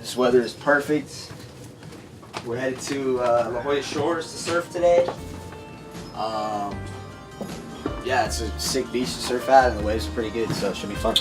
This weather is perfect. We're headed to La Jolla Shores to surf today. Yeah, it's a sick beach to surf at, and the waves are pretty good, so it should be fun.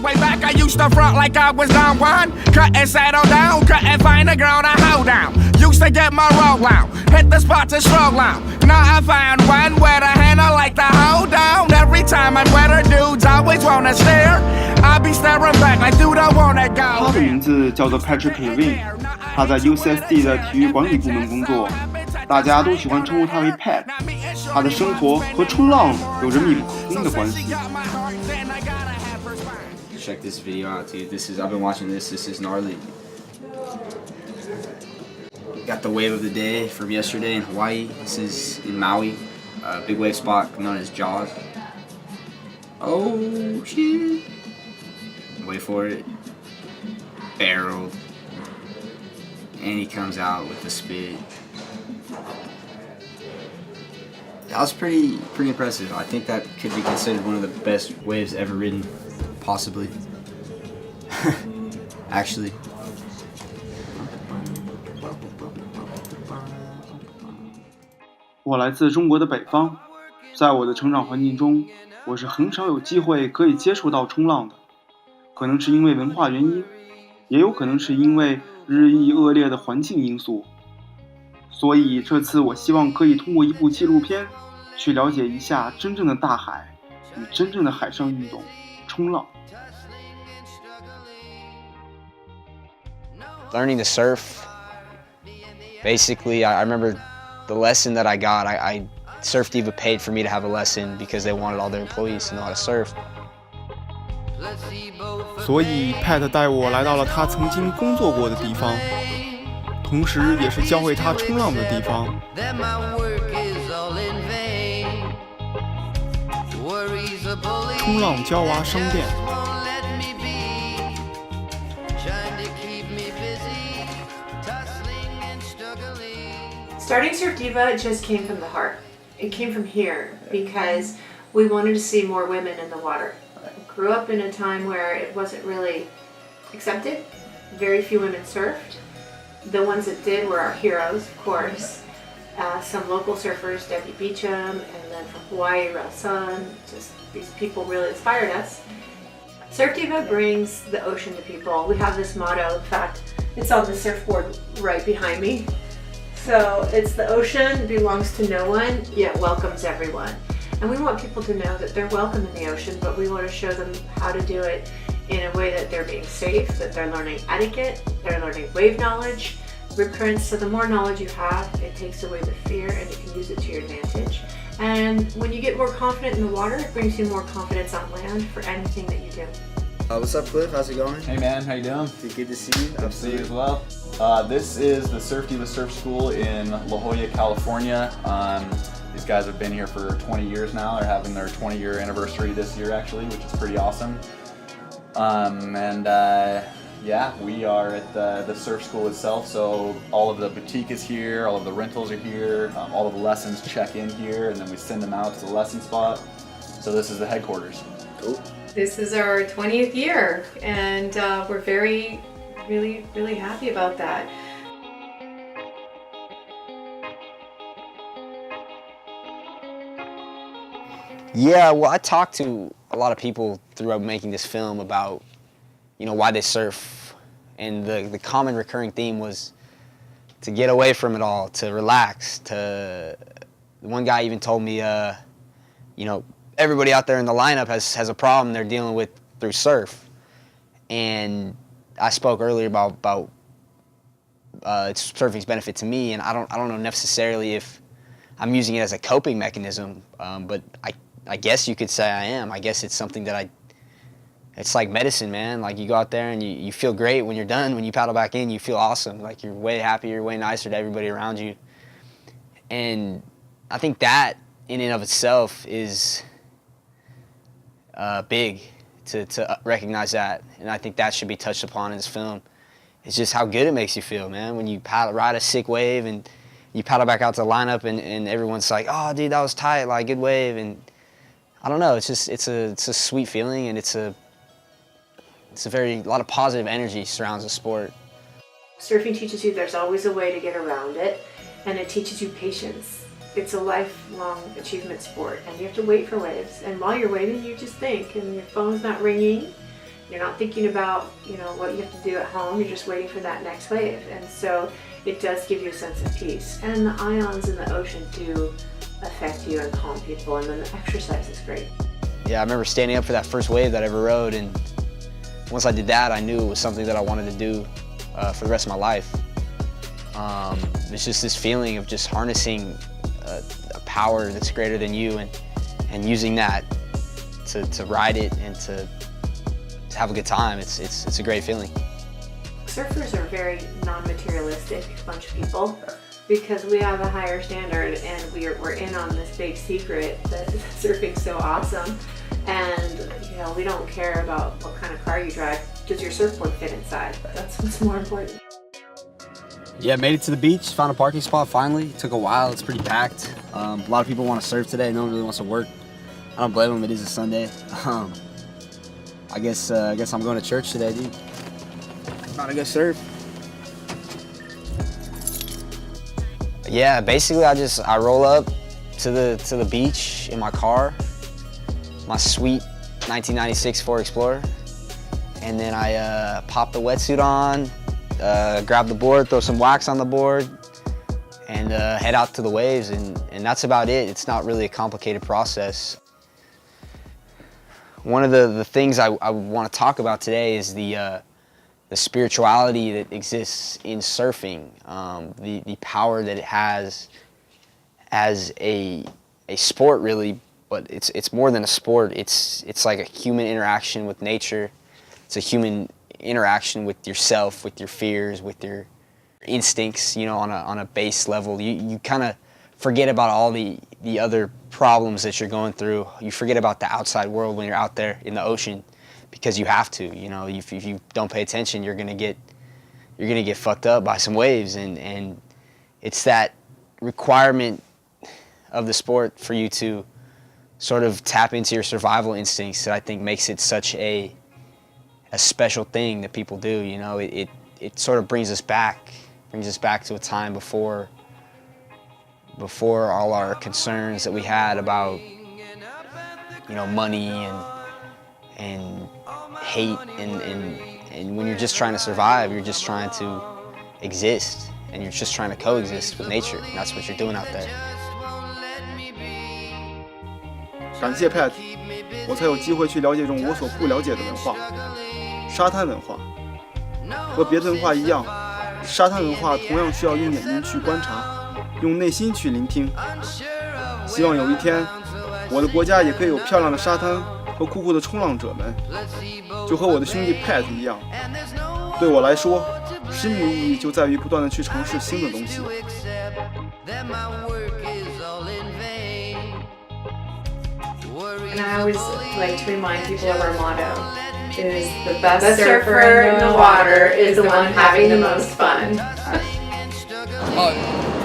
Way back, I used to front like I was down one. Cut and settle down, couldn't find a girl to hold down. Used to get my roll out, hit the spot to stroll out. Now I found one with a handle like the hold down. Every time I'm with her, dudes always wanna stare. I be staring back like dude, I wanna go. 他的名字叫做 Patrick Levine， 他在 UCSD 的体育管理部门工作，大家都喜欢称呼他为 Pat。他的生活和冲浪有着密不可分的关系。Check this video out, dude. I've been watching this. This is gnarly. Got the wave of the day from yesterday in Hawaii. This is in Maui, a big wave spot known as Jaws. Oh shit! Wait for it. Barreled, and he comes out with the spit. That was pretty impressive. I think that could be considered one of the best waves ever ridden. Possibly. Actually. 我来自中国的北方，在我的成长环境中，我是很少有机会可以接触到冲浪的。可能是因为文化原因，也有可能是因为日益恶劣的环境因素。所以这次我希望可以通过一部纪录片，去了解一下真正的大海与真正的海上运动——冲浪。Learning to surf, basically, I remember the lesson that I got. I Surf Diva paid for me to have a lesson because they wanted all their employees to know how to surf. 所以 Pat 带我来到了他曾经工作过的地方，同时也是教会他冲浪的地方。冲浪胶娃商店。Starting Surf Diva just came from the heart. It came from here because we wanted to see more women in the water. Grew up in a time where it wasn't really accepted. Very few women surfed. The ones that did were our heroes, of course. Some local surfers, Debbie Beacham, and then from Hawaii, Rao Sun. Just these people really inspired us. Surf Diva brings the ocean to people. We have this motto, in fact, it's on the surfboard right behind me. So it's the ocean belongs to no one, yet welcomes everyone. And we want people to know that they're welcome in the ocean, but we want to show them how to do it in a way that they're being safe, that they're learning etiquette, they're learning wave knowledge, rip currents. So the more knowledge you have, it takes away the fear and you can use it to your advantage. And when you get more confident in the water, it brings you more confidence on land for anything that you do. What's up, Cliff? How's it going? Hey man, how you doing? Good to see you. Good to see you as well. This is the Surf Diva Surf School in La Jolla, California. These guys have been here for 20 years now. They're having their 20-year anniversary this year actually, which is pretty awesome. Yeah, we are at the surf school itself, so all of the boutique is here, all of the rentals are here, all of the lessons check in here, and then we send them out to the lesson spot. So this is the headquarters. Cool. This is our 20th year, and we're really happy about that. Yeah, well, I talked to a lot of people throughout making this film about, why they surf, and the common recurring theme was to get away from it all, to relax. One guy even told me, everybody out there in the lineup has a problem they're dealing with through surf, and I spoke earlier about surfing's benefit to me, and I don't know necessarily if I'm using it as a coping mechanism, but I guess you could say I am. I guess it's something that it's like medicine, man. Like you go out there and you feel great when you're done. When you paddle back in, you feel awesome. Like you're way happier, you're way nicer to everybody around you. And I think that in and of itself is big to recognize that. And I think that should be touched upon in this film. It's just how good it makes you feel, man. When you ride a sick wave and you paddle back out to the lineup and everyone's like, oh, dude, that was tight, like good wave. And I don't know. It's just it's a sweet feeling, and it's a lot of positive energy surrounds the sport. Surfing teaches you there's always a way to get around it, and it teaches you patience. It's a lifelong achievement sport, and you have to wait for waves. And while you're waiting, you just think, and your phone's not ringing. You're not thinking about, what you have to do at home. You're just waiting for that next wave. And so it does give you a sense of peace. And the ions in the ocean do affect you and calm people, and then the exercise is great. Yeah, I remember standing up for that first wave that I ever rode, and once I did that, I knew it was something that I wanted to do for the rest of my life. It's just this feeling of just harnessing a power that's greater than you, and using that to ride it and to have a good time. It's a great feeling. Surfers are very non-materialistic bunch of people because we have a higher standard, and we're in on this big secret that surfing's so awesome. And we don't care about what kind of car you drive. Does your surfboard fit inside? That's what's more important. Yeah, made it to the beach, found a parking spot finally. It took a while, it's pretty packed. A lot of people want to surf today, no one really wants to work. I don't blame them, it is a Sunday. I guess I'm going to church today, dude. About to go surf. Yeah, basically I roll up to the beach in my car, my sweet 1996 Ford Explorer, and then I pop the wetsuit on, grab the board, throw some wax on the board, and head out to the waves, and that's about it. It's not really a complicated process. One of the things I want to talk about today is the spirituality that exists in surfing, the power that it has as a sport, really. But it's more than a sport. It's like a human interaction with nature. It's a human interaction with yourself, with your fears, with your instincts. On a base level, you kind of forget about all the other problems that you're going through. You forget about the outside world when you're out there in the ocean, because you have to. If you don't pay attention, you're gonna get fucked up by some waves, and it's that requirement of the sport for you to sort of tap into your survival instincts that I think makes it such a special thing that people do. It sort of brings us back to a time before all our concerns that we had about money and hate, and when you're just trying to survive, you're just trying to exist, and you're just trying to coexist with nature, and that's what you're doing out there. 感谢 Pat， 我才有机会去了解这种我所不了解的文化——沙滩文化。和别的文化一样，沙滩文化同样需要用眼睛去观察，用内心去聆听。希望有一天，我的国家也可以有漂亮的沙滩和酷酷的冲浪者们，就和我的兄弟 Pat 一样。对我来说，生命的意义就在于不断地去尝试新的东西。And I always like to remind people of our motto is the best surfer in the water is the one having the most fun.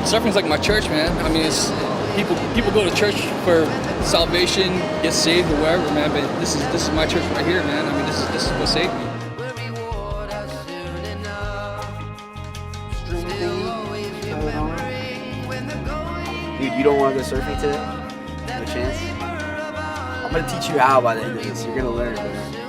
Surfing's like my church, man. I mean, it's people go to church for salvation, get saved or wherever, man. But this is my church right here, man. I mean, this is what saved me. Dude, you don't want to go surfing today? No chance? I'm gonna teach you how by the end of this. You're gonna learn, man.